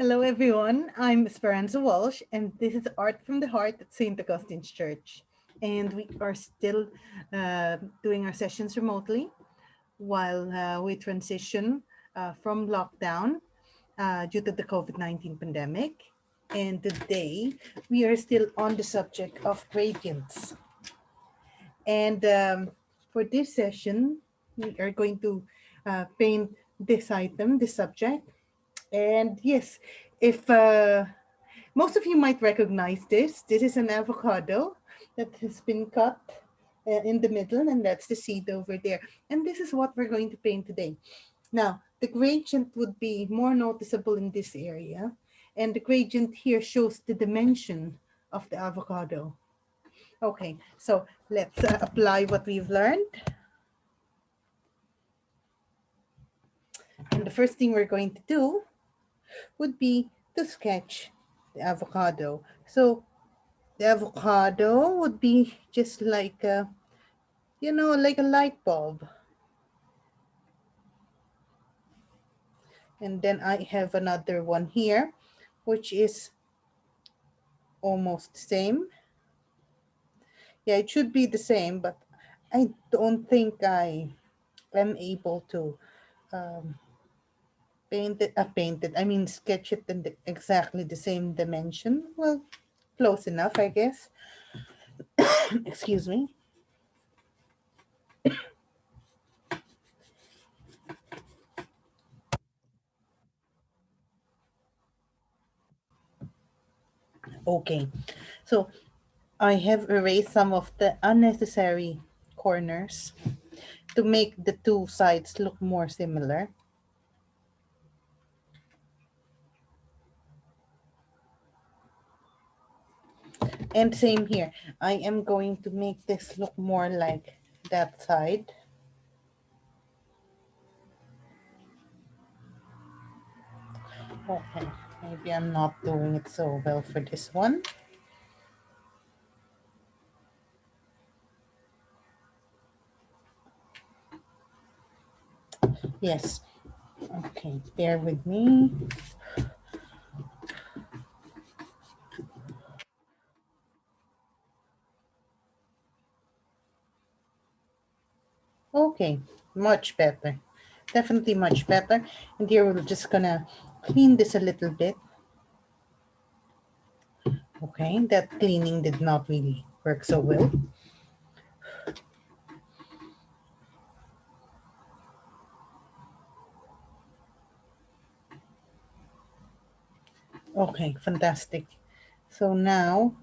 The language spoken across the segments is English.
Hello, everyone. I'm Esperanza Walsh, and this is Art from the Heart at St. Augustine's Church. And we are still doing our sessions remotely while we transition from lockdown due to the COVID-19 pandemic. And today we are still on the subject of gradients. And for this session, we are going to paint this item, this subject. And yes, if most of you might recognize this is an avocado that has been cut in the middle, and that's the seed over there. And this is what we're going to paint today. Now, the gradient would be more noticeable in this area, and the gradient here shows the dimension of the avocado. Okay, so let's apply what we've learned. And the first thing we're going to do would be to sketch the avocado. So the avocado would be just like like a light bulb. And then I have another one here, which is almost the same. Yeah, it should be the same, but I don't think I am able to um, sketch it in exactly the same dimension. Well, close enough, I guess. Excuse me. Okay, so I have erased some of the unnecessary corners to make the two sides look more similar. And same here. I am going to make this look more like that side. Okay, maybe I'm not doing it so well for this one. Yes. Okay, bear with me. Okay, much better. Definitely much better. And here we're just gonna clean this a little bit. Okay, that cleaning did not really work so well. Okay, fantastic. So now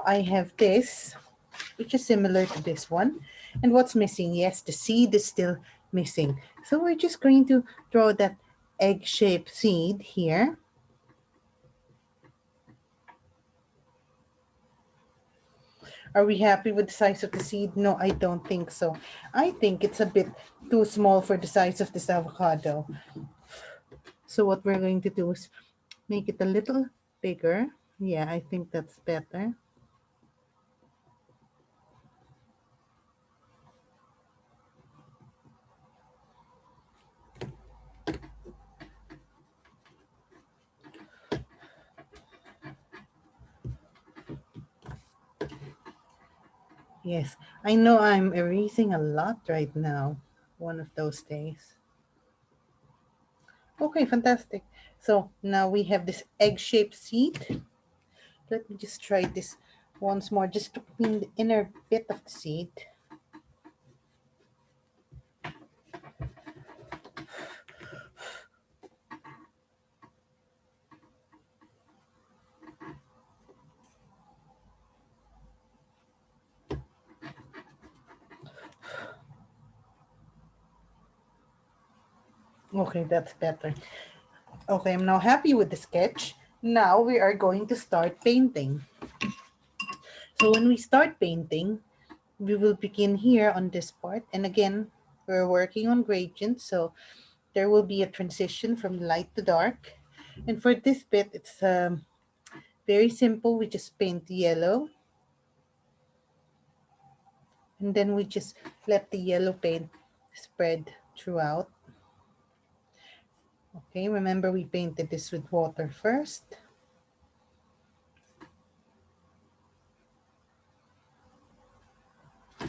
I have this, which is similar to this one. And what's missing? Yes, the seed is still missing. So we're just going to draw that egg-shaped seed here. Are we happy with the size of the seed? No, I don't think so. I think it's a bit too small for the size of this avocado. So what we're going to do is make it a little bigger. Yeah, I think that's better. Yes, I know I'm erasing a lot right now. One of those days. Okay, fantastic. So now we have this egg-shaped seed. Let me just try this once more, just to clean the inner bit of the seed. Okay, that's better. Okay, I'm now happy with the sketch. Now we are going to start painting. So when we start painting, we will begin here on this part. And again, we're working on gradients, so there will be a transition from light to dark. And for this bit, it's very simple. We just paint yellow. And then we just let the yellow paint spread throughout. Okay, remember we painted this with water first. So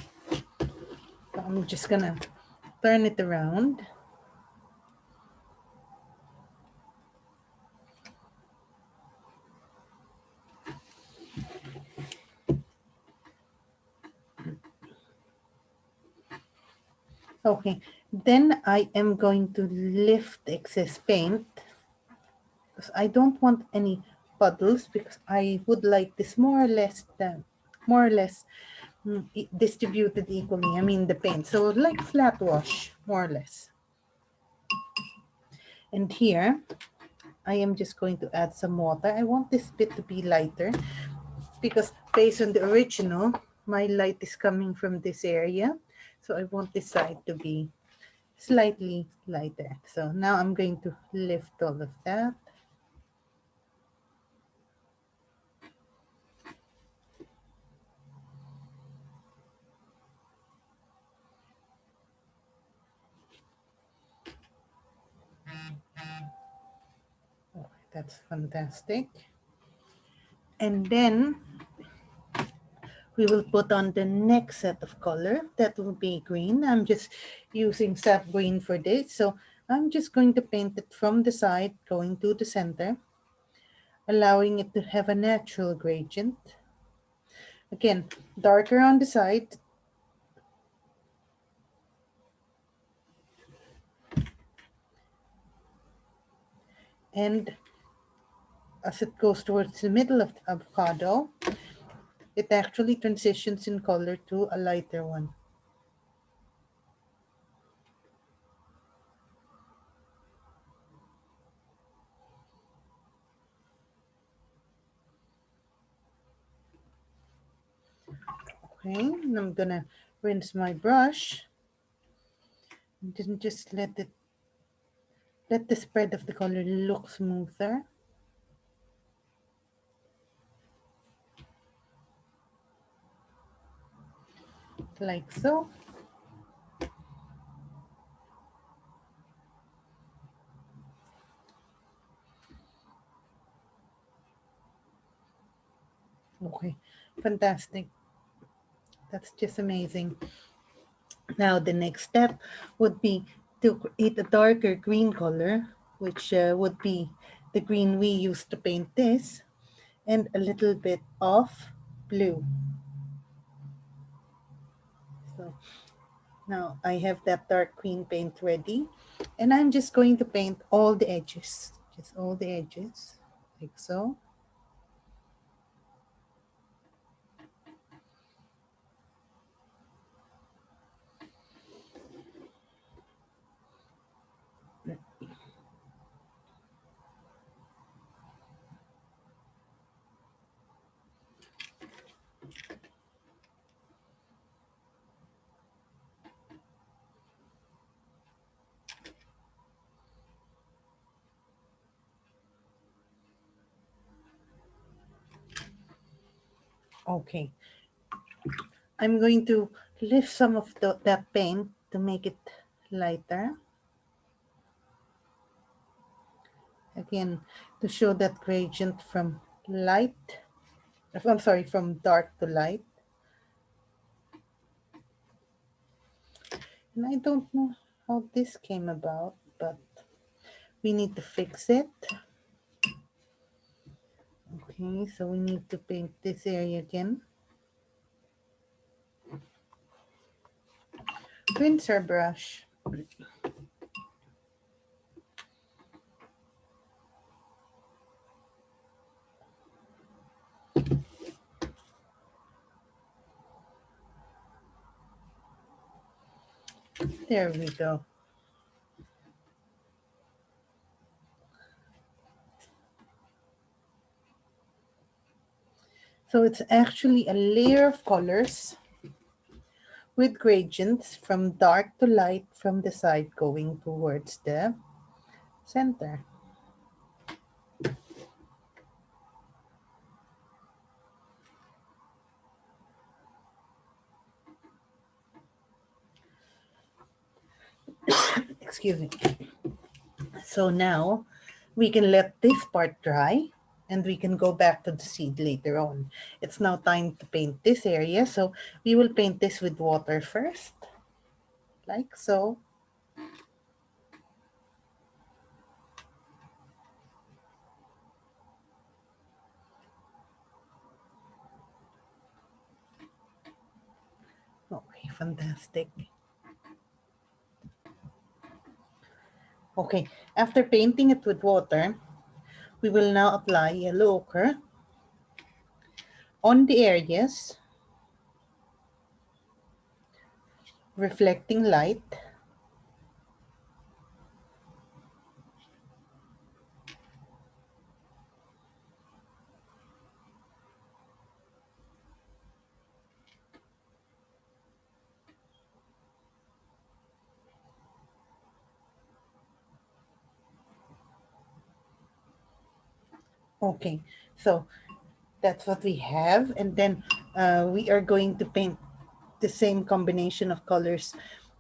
I'm just gonna turn it around. Okay, then I am going to lift excess paint because I don't want any puddles, because I would like this more or less distributed equally. I mean the paint, so like flat wash, more or less. And here I am just going to add some water. I want this bit to be lighter because based on the original, my light is coming from this area. So I want this side to be slightly lighter. So now I'm going to lift all of that. Oh, that's fantastic. And then we will put on the next set of color. That will be green. I'm just using sap green for this. So I'm just going to paint it from the side going to the center, allowing it to have a natural gradient. Again, darker on the side. And as it goes towards the middle of the avocado, it actually transitions in color to a lighter one. Okay, and I'm gonna rinse my brush and then just let the spread of the color look smoother. Like so. Okay, fantastic. That's just amazing. Now the next step would be to create a darker green color, which would be the green we used to paint this, and a little bit of blue. So now I have that dark green paint ready, and I'm just going to paint all the edges, just all the edges, like so. Okay, I'm going to lift some of that paint to make it lighter. Again, to show that gradient from light, I'm sorry, from dark to light. And I don't know how this came about, but we need to fix it. Okay, so we need to paint this area again. Rinse our brush. There we go. So it's actually a layer of colors with gradients from dark to light from the side going towards the center. Excuse me. So now we can let this part dry and we can go back to the seed later on. It's now time to paint this area. So we will paint this with water first, like so. Okay, fantastic. Okay, after painting it with water, we will now apply yellow ochre on the areas reflecting light. Okay, so that's what we have. And then we are going to paint the same combination of colors,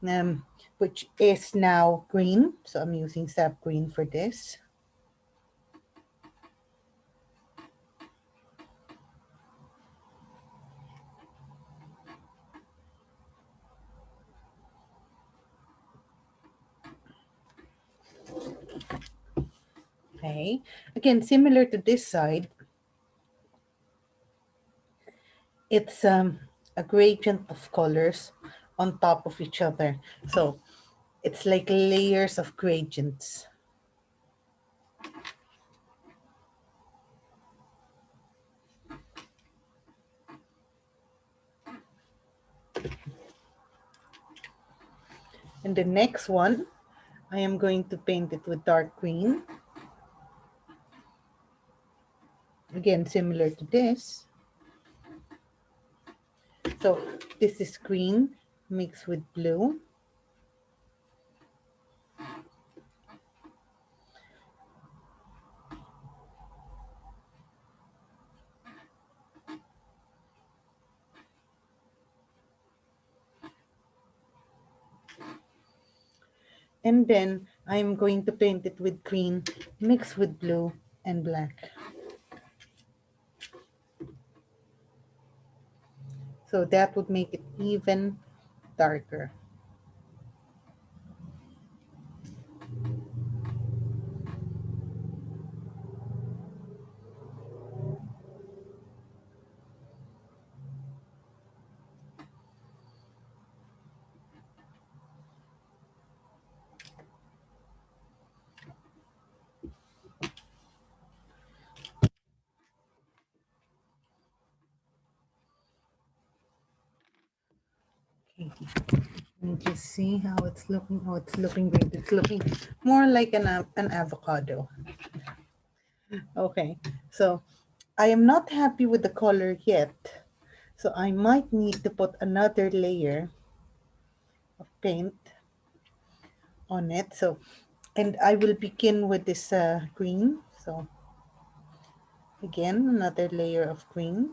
um, which is now green. So I'm using sap green for this. Okay, again, similar to this side, it's a gradient of colors on top of each other. So it's like layers of gradients. And the next one, I am going to paint it with dark green. Again, similar to this. So this is green mixed with blue. And then I'm going to paint it with green mixed with blue and black. So that would make it even darker. Okay. Let me just see how it's looking. Oh, it's looking great. It's looking more like an avocado. Okay, so I am not happy with the color yet. So I might need to put another layer of paint on it. So, and I will begin with this green. So again, another layer of green.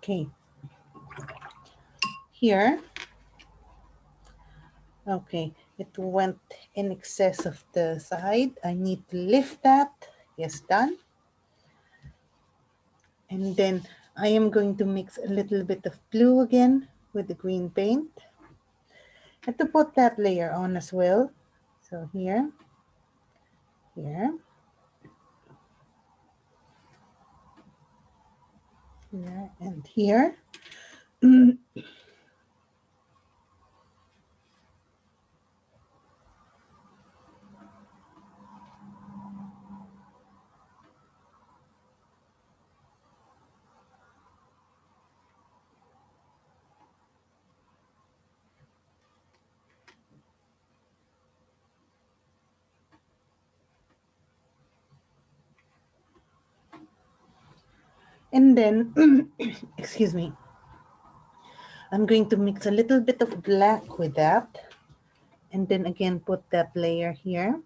Okay, here, okay, it went in excess of the side. I need to lift that. Yes, done. And then I am going to mix a little bit of blue again with the green paint. And to put that layer on as well. So here, here, here, and here. And then, excuse me, I'm going to mix a little bit of black with that. And then again, put that layer here.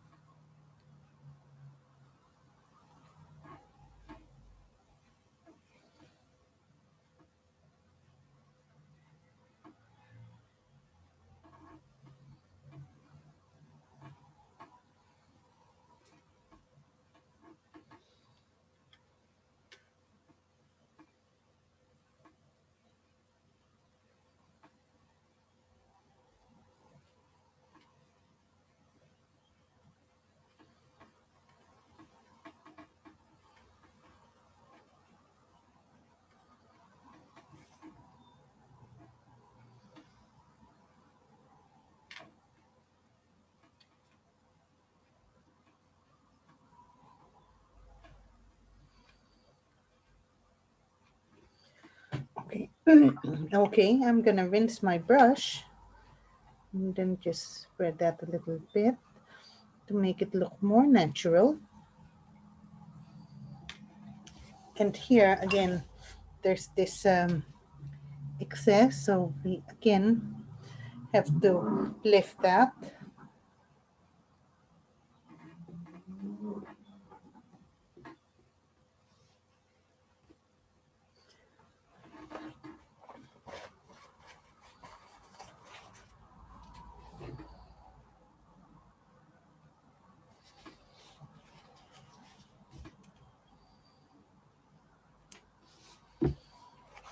Okay. Okay, I'm gonna rinse my brush and then just spread that a little bit to make it look more natural. And here again, there's this excess, so we again have to lift that.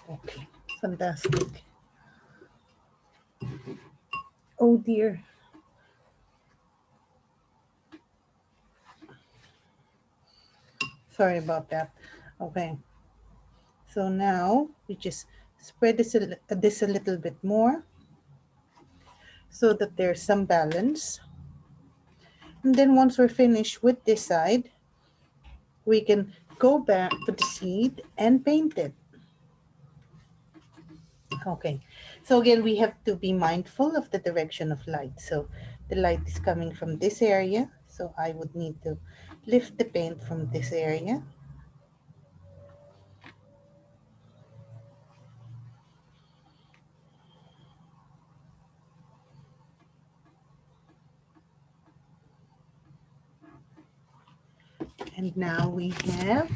Okay, fantastic. Oh dear. Sorry about that. Okay, so now we just spread this a little bit more so that there's some balance. And then once we're finished with this side, we can go back to the seed and paint it. Okay, so again, we have to be mindful of the direction of light. So the light is coming from this area, so I would need to lift the paint from this area. And now we have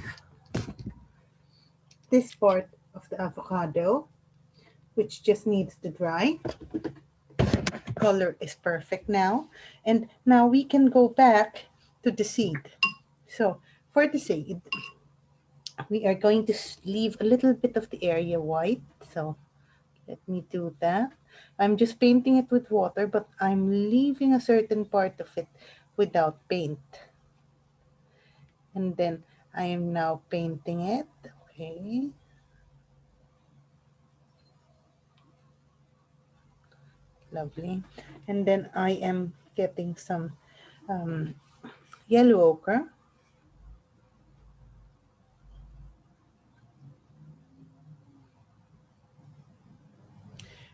this part of the avocado, which just needs to dry. Color is perfect now. And now we can go back to the seed. So for the seed, we are going to leave a little bit of the area white. So let me do that. I'm just painting it with water, but I'm leaving a certain part of it without paint. And then I am now painting it. Okay. Lovely. And then I am getting some um, yellow ochre.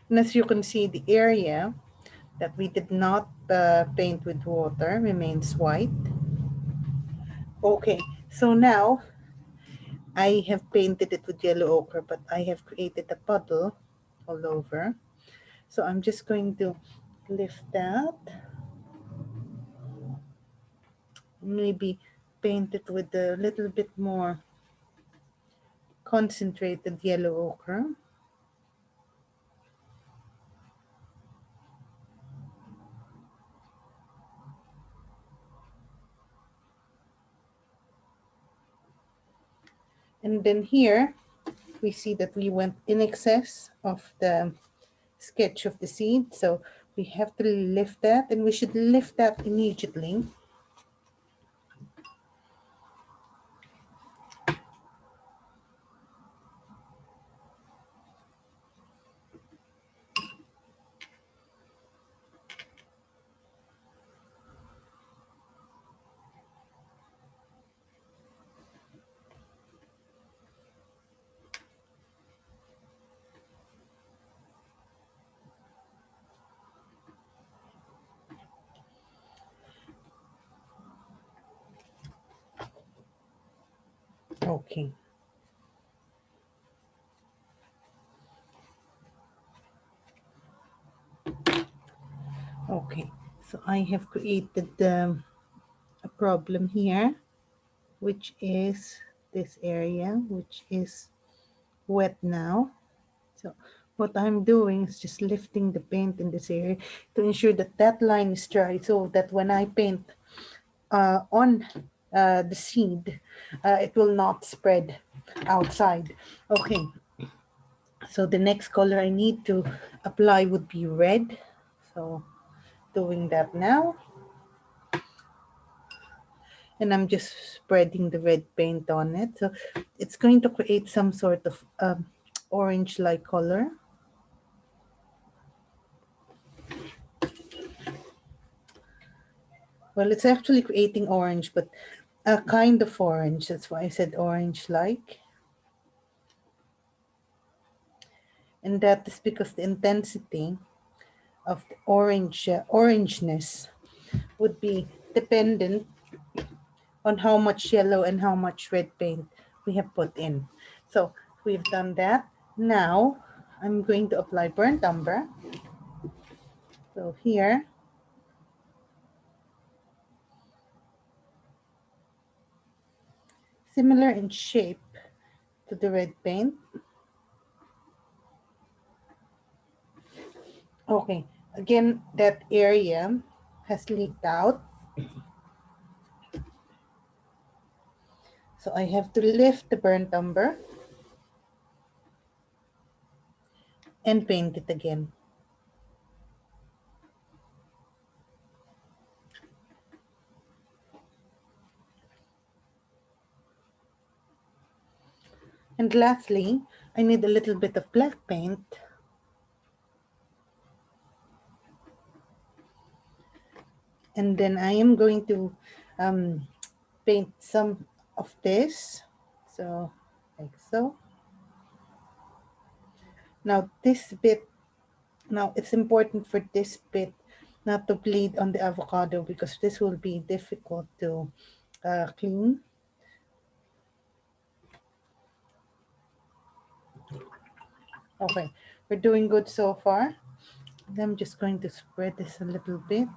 And as you can see, the area that we did not paint with water remains white. Okay, so now I have painted it with yellow ochre, but I have created a puddle all over. So I'm just going to lift that. Maybe paint it with a little bit more concentrated yellow ochre. And then here, we see that we went in excess of the sketch of the seed. So we have to lift that, and we should lift that immediately. Okay. So I have created a problem here, which is this area, which is wet now. So what I'm doing is just lifting the paint in this area to ensure that that line is dry, so that when I paint on the seed, it will not spread outside. Okay, so the next color I need to apply would be red. So doing that now. And I'm just spreading the red paint on it. So it's going to create some sort of orange-like color. Well, it's actually creating orange, but a kind of orange. That's why I said orange-like. And that is because the intensity of the orangeness would be dependent on how much yellow and how much red paint we have put in. So we've done that. Now I'm going to apply burnt umber. So here, similar in shape to the red paint. Okay, again, that area has leaked out. So I have to lift the burnt umber and paint it again. And lastly, I need a little bit of black paint. And then I am going to paint some of this. So, like so. Now this bit, now it's important for this bit not to bleed on the avocado because this will be difficult to clean. Okay, we're doing good so far. I'm just going to spread this a little bit.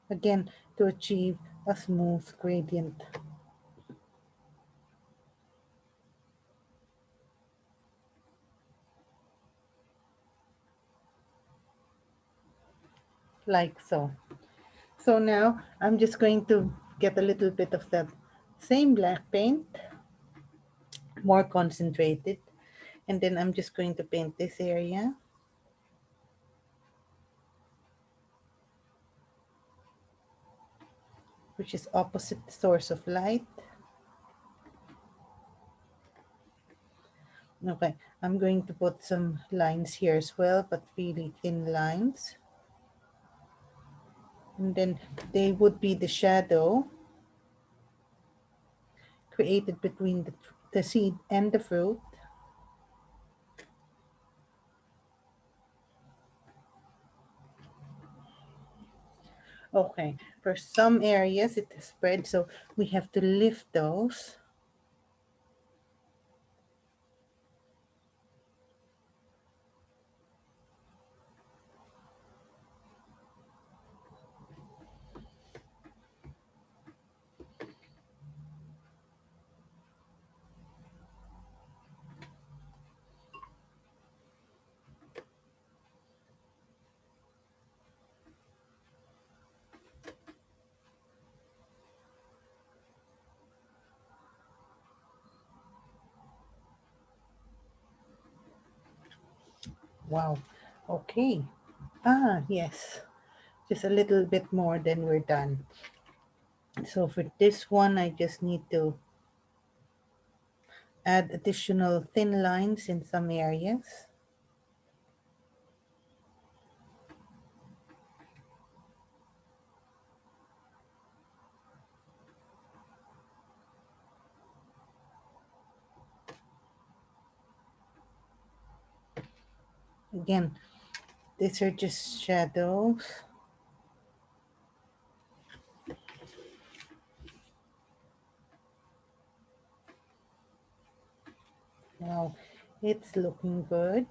Again, to achieve a smooth gradient. Like so. So now I'm just going to get a little bit of that same black paint, more concentrated. And then I'm just going to paint this area. Which is opposite the source of light. Okay, I'm going to put some lines here as well, but really thin lines. And then they would be the shadow created between the seed and the fruit. Okay, for some areas it is spread, so we have to lift those. Wow, okay. Yes, just a little bit more, then we're done. So for this one, I just need to add additional thin lines in some areas. Again, these are just shadows. Now it's looking good.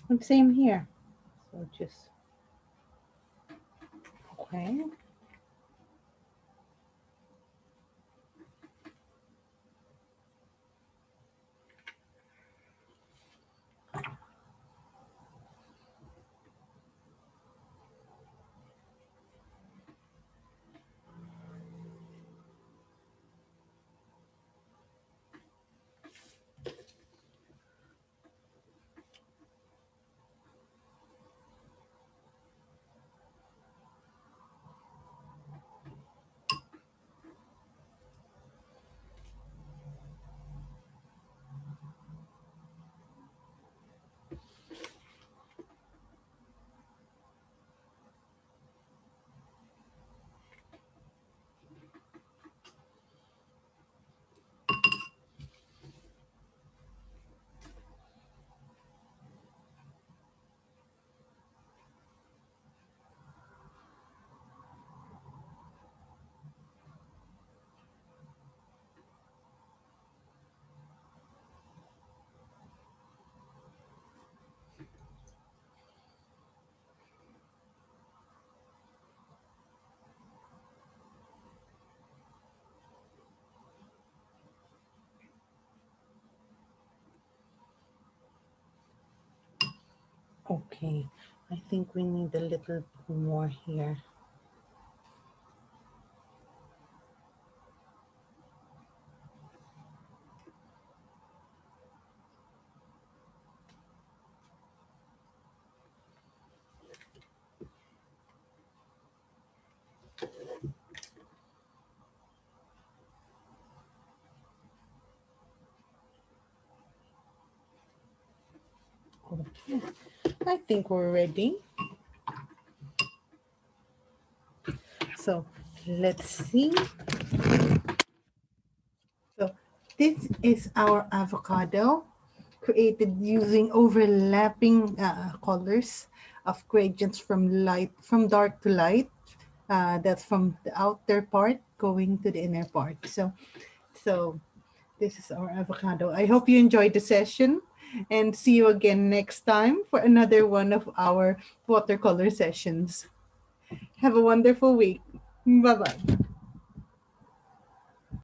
And same here. So just, okay. Okay, I think we need a little more here. Okay, I think we're ready. So let's see. So this is our avocado created using overlapping colors of gradients from dark to light. That's from the outer part going to the inner part. So this is our avocado. I hope you enjoyed the session and see you again next time for another one of our watercolor sessions. Have a wonderful week. Bye bye.